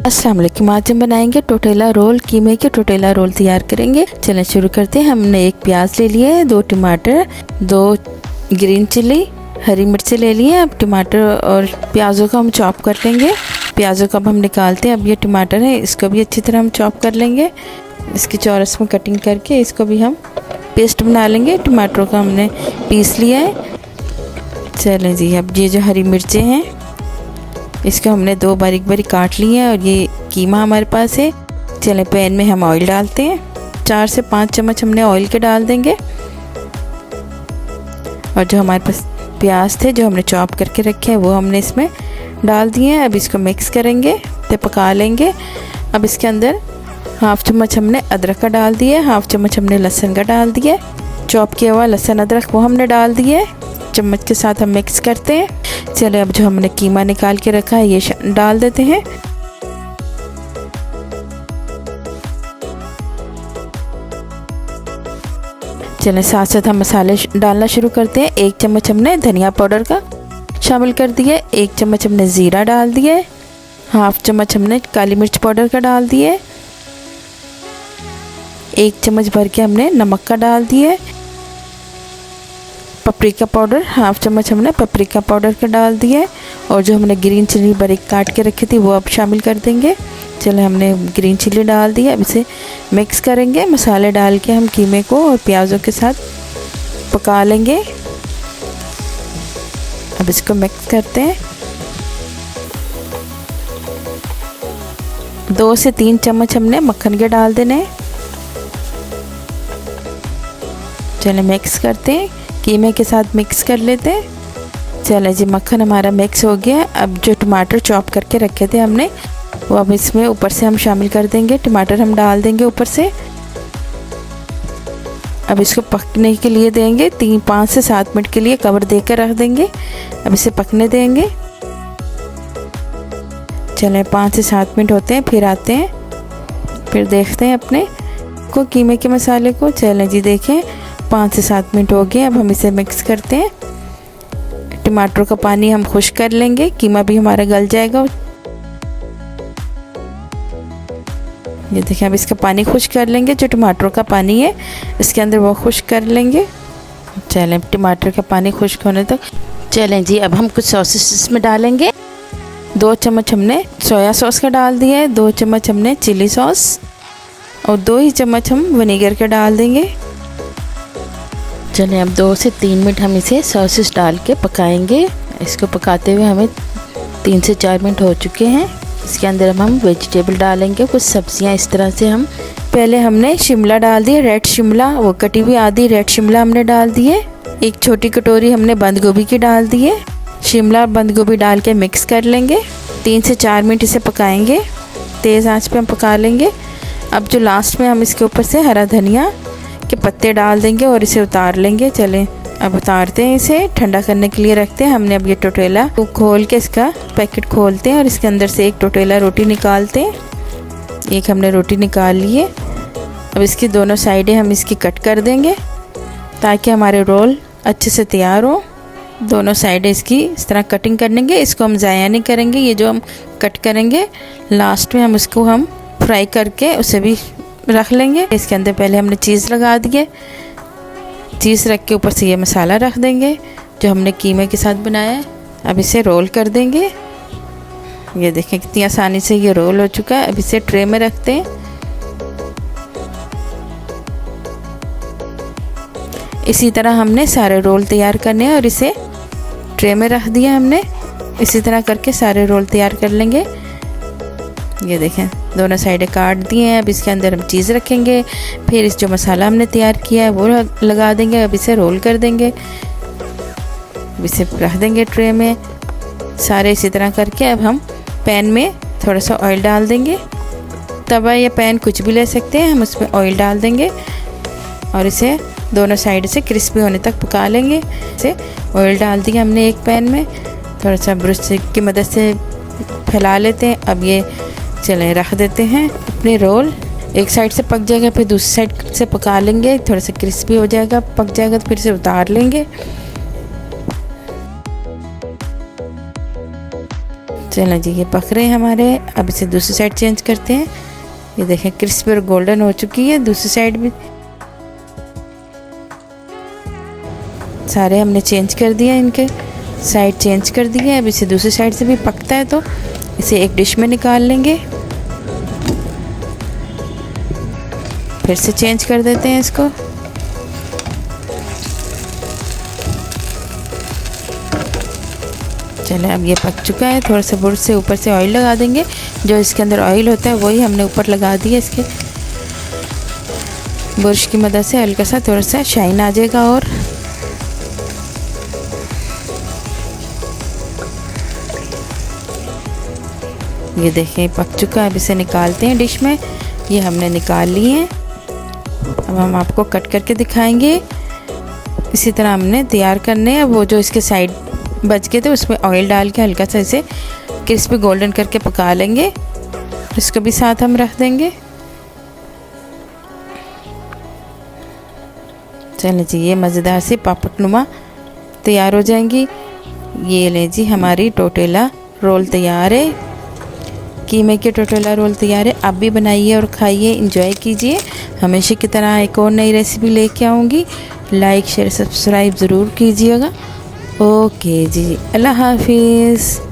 अस्सलाम वालेकुम। आज हम बनाएंगे टोटेला रोल, कीमे के टोटेला रोल तैयार करेंगे। चलें शुरू करते हैं। हमने एक प्याज ले लिया है, 2 टमाटर, 2 ग्रीन चिली, हरी मिर्ची ले लिए। अब टमाटर और प्याज़ों को हम चॉप कर लेंगे। प्याज़ों को अब हम निकालते हैं। अब ये टमाटर है, इसको भी अच्छी तरह हम चॉप कर लेंगे। इसकी चौरस में कटिंग करके इसको भी हम पेस्ट बना लेंगे। टमाटरों को हमने पीस लिया है। चलें जी, अब ये जो हरी मिर्चें हैं इसको हमने 2 बारीक बारीक काट लिए हैं और ये कीमा हमारे पास है। चलें पैन में हम ऑयल डालते हैं। 4 से 5 चम्मच हमने ऑयल के डाल देंगे। और जो हमारे पास प्याज थे जो हमने चॉप करके रखे हैं वो हमने इसमें डाल दिए हैं। अब इसको मिक्स करेंगे तो पका लेंगे। अब इसके अंदर 1/2 चम्मच हमने अदरक का डाल दिया, 1/2 चम्मच हमने लहसुन का डाल दिया। चॉप किया हुआ लहसुन अदरक वो हमने डाल दिए। चम्मच के साथ हम मिक्स करते हैं। चलिए अब जो हमने कीमा निकाल के रखा है ये डाल देते हैं। चलें साथ साथ हम मसाले डालना शुरू करते हैं। 1 चम्मच हमने धनिया पाउडर का शामिल कर दिया, 1 चम्मच हमने ज़ीरा डाल दिया, 1/2 चम्मच हमने काली मिर्च पाउडर का डाल दिया, 1 चम्मच भर के हमने नमक का डाल दिया। पपरिका पाउडर 1/2 चम्मच हमने पपरिका पाउडर का डाल दिया। और जो हमने ग्रीन चिली बारीक काट के रखी थी वो अब शामिल कर देंगे। चलो हमने ग्रीन चिली डाल दिया। अब इसे मिक्स करेंगे। मसाले डाल के हम कीमे को और प्याज़ों के साथ पका लेंगे। अब इसको मिक्स करते हैं। 2 से 3 चम्मच हमने मक्खन के डाल देने। चलो मिक्स करते हैं, कीमे के साथ मिक्स कर लेते हैं। चलो जी मक्खन हमारा मिक्स हो गया। अब जो टमाटर चॉप करके रखे थे हमने वो अब इसमें ऊपर से हम शामिल कर देंगे। टमाटर हम डाल देंगे ऊपर से। अब इसको पकने के लिए देंगे 5 से 7 मिनट के लिए कवर देकर रख देंगे। अब इसे पकने देंगे। चलें 5 से 7 मिनट होते हैं, फिर आते हैं, फिर देखते हैं अपने को कीमे के मसाले को। चलें जी देखें 5 से 7 मिनट हो गए। अब हम इसे मिक्स करते हैं। टमाटर का पानी हम खुश्क कर लेंगे, कीमा भी हमारा गल जाएगा। ये देखें अब इसका पानी खुश्क कर लेंगे। जो टमाटर का पानी है इसके अंदर वो खुश्क कर लेंगे। चलें टमाटर का पानी खुश्क होने तक। चलें जी अब हम कुछ सॉसेस इसमें डालेंगे। 2 चम्मच हमने सोया सॉस का डाल दिया है, 2 चम्मच हमने चिली सॉस और 2 ही चम्मच हम विनेगर का डाल देंगे। चलिए अब 2 से 3 मिनट हम इसे सॉसेस डाल के पकाएंगे। इसको पकाते हुए हमें 3 से 4 मिनट हो चुके हैं। इसके अंदर हम वेजिटेबल डालेंगे, कुछ सब्जियां इस तरह से। हम पहले हमने शिमला डाल दिया, रेड शिमला, वो कटी हुई आधी रेड शिमला हमने डाल दिए। 1 छोटी कटोरी हमने बंद गोभी की डाल दिए। शिमला और बंद गोभी डाल के मिक्स कर लेंगे। 3 से 4 मिनट इसे पकाएंगे, तेज़ आंच पे हम पका लेंगे। अब जो लास्ट में हम इसके ऊपर से हरा धनिया के पत्ते डाल देंगे और इसे उतार लेंगे। चलें अब उतारते हैं, इसे ठंडा करने के लिए रखते हैं। हमने अब ये टोटेला को खोल के इसका पैकेट खोलते हैं और इसके अंदर से एक टोटेला रोटी निकालते हैं। एक हमने रोटी निकाल ली है। अब इसकी दोनों साइडें हम इसकी कट कर देंगे ताकि हमारे रोल अच्छे से तैयार हो। दोनों साइडें इसकी इस तरह कटिंग कर लेंगे। इसको हम ज़ाया नहीं करेंगे, ये जो हम कट करेंगे लास्ट में हम इसको हम फ्राई करके उसे भी रख लेंगे। इसके अंदर पहले हमने चीज़ लगा दिए, चीज़ रख के ऊपर से ये मसाला रख देंगे जो हमने कीमे के साथ बनाया है। अब इसे रोल कर देंगे। ये देखें कितनी आसानी से ये रोल हो चुका है। अब इसे ट्रे में रखते हैं। इसी तरह हमने सारे रोल तैयार करने हैं और इसे ट्रे में रख दिया हमने। इसी तरह करके सारे रोल तैयार कर लेंगे। ये देखें दोनों साइडें काट दिए हैं। अब इसके अंदर हम चीज़ रखेंगे, फिर इस जो मसाला हमने तैयार किया है वो लगा देंगे। अब इसे रोल कर देंगे, अब इसे रख देंगे ट्रे में सारे इसी तरह करके। अब हम पैन में थोड़ा सा ऑयल डाल देंगे। तवा या पैन कुछ भी ले सकते हैं। हम उसमें ऑयल डाल देंगे और इसे दोनों साइड से क्रिस्पी होने तक पका लेंगे। इसे ऑयल डाल दिया हमने एक पैन में, थोड़ा सा ब्रश की मदद से फैला लेते हैं। अब ये चलें रख देते हैं अपने रोल। एक साइड से पक जाएगा फिर दूसरी साइड से पका लेंगे, थोड़ा सा क्रिस्पी हो जाएगा, पक जाएगा तो फिर से उतार लेंगे। चलो जी, ये पक रहे हैं हमारे। अब इसे दूसरी साइड चेंज करते हैं। ये देखें क्रिस्पी और गोल्डन हो चुकी है दूसरी साइड भी। सारे हमने चेंज कर दिया, इनके साइड चेंज कर दिए। अब इसे दूसरी साइड से भी पकता है तो इसे एक डिश में निकाल लेंगे। फिर से चेंज कर देते हैं इसको। चलो अब ये पक चुका है। थोड़ा सा बुर्श से ऊपर से ऑयल लगा देंगे। जो इसके अंदर ऑयल होता है वही हमने ऊपर लगा दिया। इसके बुर्श की मदद से हल्का सा थोड़ा सा शाइन आ जाएगा। और ये देखें पक चुका है। अब इसे निकालते हैं डिश में। ये हमने निकाल लिए हैं। अब हम आपको कट करके दिखाएंगे। इसी तरह हमने तैयार करने हैं। वो जो इसके साइड बच गए थे उसमें ऑयल डाल के हल्का सा इसे क्रिस्पी गोल्डन करके पका लेंगे। इसको भी साथ हम रख देंगे। चलिए जी, ये मज़ेदार सी पापड़-नुमा तैयार हो जाएंगी। ये लें जी, हमारी टोटेला रोल तैयार है। कीमे के टोटेला रोल तैयार है। आप भी बनाइए और खाइए, एंजॉय कीजिए। हमेशा की तरह एक और नई रेसिपी लेके आऊँगी। लाइक शेयर सब्सक्राइब ज़रूर कीजिएगा। ओके जी, अल्लाह हाफिज़।